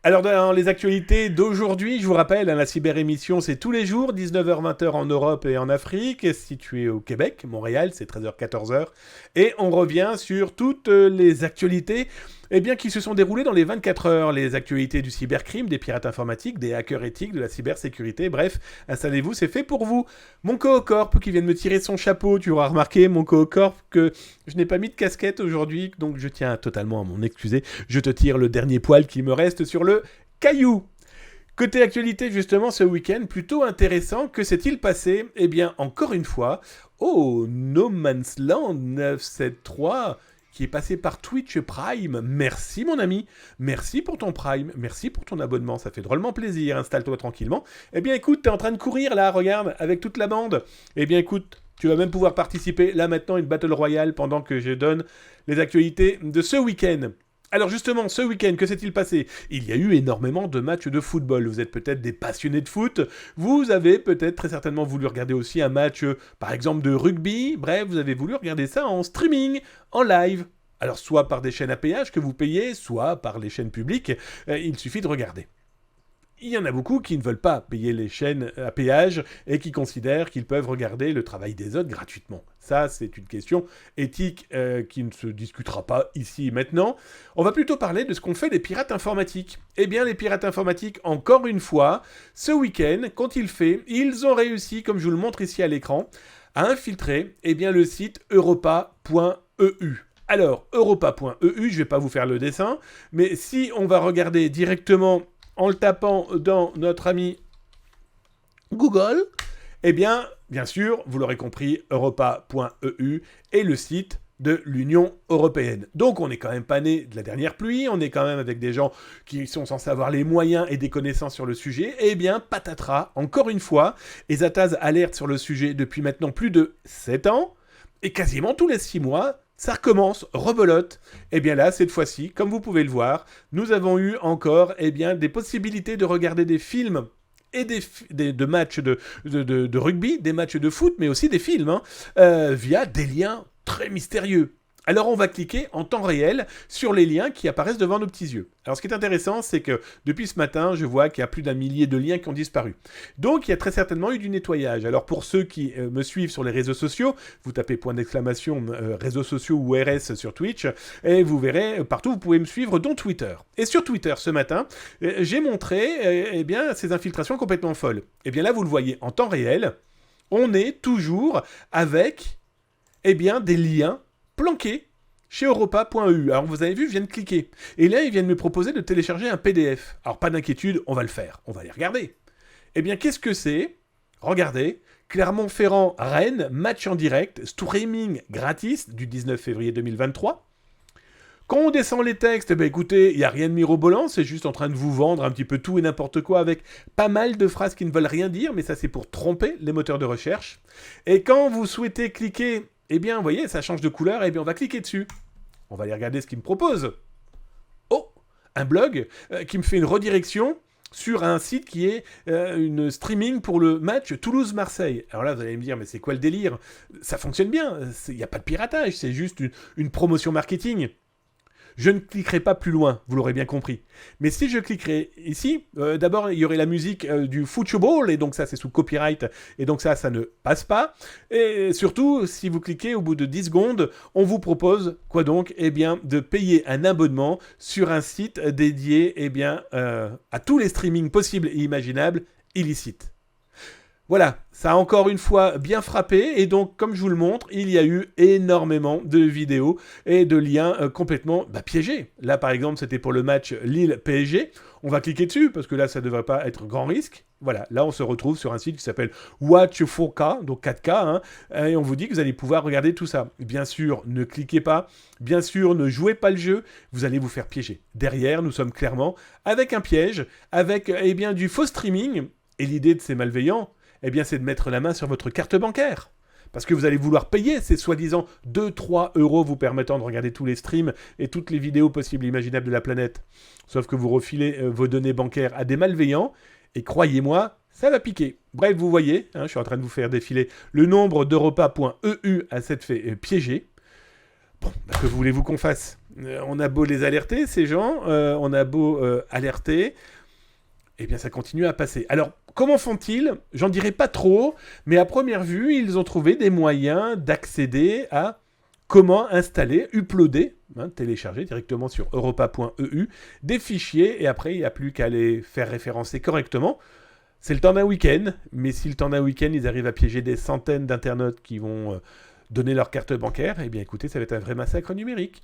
Alors, dans les actualités d'aujourd'hui, je vous rappelle, la cyber-émission, c'est tous les jours, 19h-20h en Europe et en Afrique, situé au Québec, Montréal, c'est 13h-14h. Et on revient sur toutes les actualités qui se sont déroulées dans les 24 heures. Les actualités du cybercrime, des pirates informatiques, des hackers éthiques, de la cybersécurité. Bref, installez-vous, c'est fait pour vous. Mon Cohocorp qui vient de me tirer son chapeau, tu auras remarqué, mon Cohocorp, que je n'ai pas mis de casquette aujourd'hui, donc je tiens totalement à m'en excuser. Je te tire le dernier poil qui me reste sur le caillou. Côté actualité, justement, ce week-end, plutôt intéressant, que s'est-il passé ? Eh bien, encore une fois, No Man's Land 973, qui est passé par Twitch Prime. Merci, mon ami. Merci pour ton Prime. Merci pour ton abonnement. Ça fait drôlement plaisir. Installe-toi tranquillement. Eh bien, écoute, t'es en train de courir, là, regarde, avec toute la bande. Eh bien, écoute, tu vas même pouvoir participer, là, maintenant, à une Battle Royale, pendant que je donne les actualités de ce week-end. Alors justement, ce week-end, que s'est-il passé ? Il y a eu énormément de matchs de football. Vous êtes peut-être des passionnés de foot. Vous avez peut-être très certainement voulu regarder aussi un match, par exemple, de rugby. Bref, vous avez voulu regarder ça en streaming, en live. Alors soit par des chaînes à péage que vous payez, soit par les chaînes publiques. Il suffit de regarder. Il y en a beaucoup qui ne veulent pas payer les chaînes à péage et qui considèrent qu'ils peuvent regarder le travail des autres gratuitement. Ça, c'est une question éthique qui ne se discutera pas ici et maintenant. On va plutôt parler de ce qu'ont fait les pirates informatiques. Eh bien, les pirates informatiques, encore une fois, ce week-end, qu'ont-ils fait ? Ils ont réussi, comme je vous le montre ici à l'écran, à infiltrer le site europa.eu. Alors, europa.eu, je ne vais pas vous faire le dessin, mais si on va regarder directement en le tapant dans notre ami Google, eh bien sûr, vous l'aurez compris, europa.eu est le site de l'Union européenne. Donc on n'est quand même pas né de la dernière pluie, on est quand même avec des gens qui sont censés avoir les moyens et des connaissances sur le sujet. Eh bien, patatras, encore une fois, Ezataz alerte sur le sujet depuis maintenant plus de 7 ans, et quasiment tous les 6 mois, ça recommence, rebelote. Eh bien là, cette fois-ci, comme vous pouvez le voir, nous avons eu encore des possibilités de regarder des films et de matchs de rugby, des matchs de foot, mais aussi des films, via des liens très mystérieux. Alors on va cliquer en temps réel sur les liens qui apparaissent devant nos petits yeux. Alors ce qui est intéressant, c'est que depuis ce matin, je vois qu'il y a plus d'1 millier de liens qui ont disparu. Donc il y a très certainement eu du nettoyage. Alors pour ceux qui me suivent sur les réseaux sociaux, vous tapez réseaux sociaux ou RS sur Twitch, et vous verrez partout, vous pouvez me suivre, dont Twitter. Et sur Twitter ce matin, j'ai montré ces infiltrations complètement folles. Et bien là, vous le voyez en temps réel, on est toujours avec des liens planqué chez europa.eu. Alors vous avez vu, je viens de cliquer. Et là, ils viennent me proposer de télécharger un PDF. Alors pas d'inquiétude, on va le faire. On va aller regarder. Eh bien, qu'est-ce que c'est ? Regardez. Clermont-Ferrand, Rennes, match en direct, streaming gratis du 19 février 2023. Quand on descend les textes, écoutez, il n'y a rien de mirobolant, c'est juste en train de vous vendre un petit peu tout et n'importe quoi avec pas mal de phrases qui ne veulent rien dire, mais ça c'est pour tromper les moteurs de recherche. Et quand vous souhaitez cliquer, vous voyez, ça change de couleur, on va cliquer dessus. On va aller regarder ce qu'il me propose. Oh, un blog qui me fait une redirection sur un site qui est une streaming pour le match Toulouse-Marseille. Alors là, vous allez me dire, mais c'est quoi le délire ? Ça fonctionne bien, il n'y a pas de piratage, c'est juste une promotion marketing. Je ne cliquerai pas plus loin, vous l'aurez bien compris. Mais si je cliquerai ici, d'abord il y aurait la musique du football, et donc ça c'est sous copyright, et donc ça ne passe pas. Et surtout, si vous cliquez au bout de 10 secondes, on vous propose, quoi donc ? De payer un abonnement sur un site dédié à tous les streamings possibles et imaginables illicites. Voilà, ça a encore une fois bien frappé, et donc comme je vous le montre, il y a eu énormément de vidéos et de liens complètement piégés. Là par exemple, c'était pour le match Lille-PSG, on va cliquer dessus, parce que là ça ne devrait pas être grand risque. Voilà, là on se retrouve sur un site qui s'appelle Watch 4K, donc 4K, et on vous dit que vous allez pouvoir regarder tout ça. Bien sûr, ne cliquez pas, bien sûr, ne jouez pas le jeu, vous allez vous faire piéger. Derrière, nous sommes clairement avec un piège, avec du faux streaming, et l'idée de ces malveillants, c'est de mettre la main sur votre carte bancaire. Parce que vous allez vouloir payer ces soi-disant 2-3 € vous permettant de regarder tous les streams et toutes les vidéos possibles et imaginables de la planète. Sauf que vous refilez vos données bancaires à des malveillants, et croyez-moi, ça va piquer. Bref, vous voyez, je suis en train de vous faire défiler le nombre d'europa.eu à s'être fait piéger. Bon, que voulez-vous qu'on fasse ? On a beau les alerter, ces gens, on a beau alerter, eh bien ça continue à passer. Alors, comment font-ils? J'en dirai pas trop, mais à première vue, ils ont trouvé des moyens d'accéder à comment installer, uploader, télécharger directement sur europa.eu, des fichiers, et après, il n'y a plus qu'à les faire référencer correctement. C'est le temps d'un week-end, mais si le temps d'un week-end, ils arrivent à piéger des centaines d'internautes qui vont donner leur carte bancaire, eh bien écoutez, ça va être un vrai massacre numérique.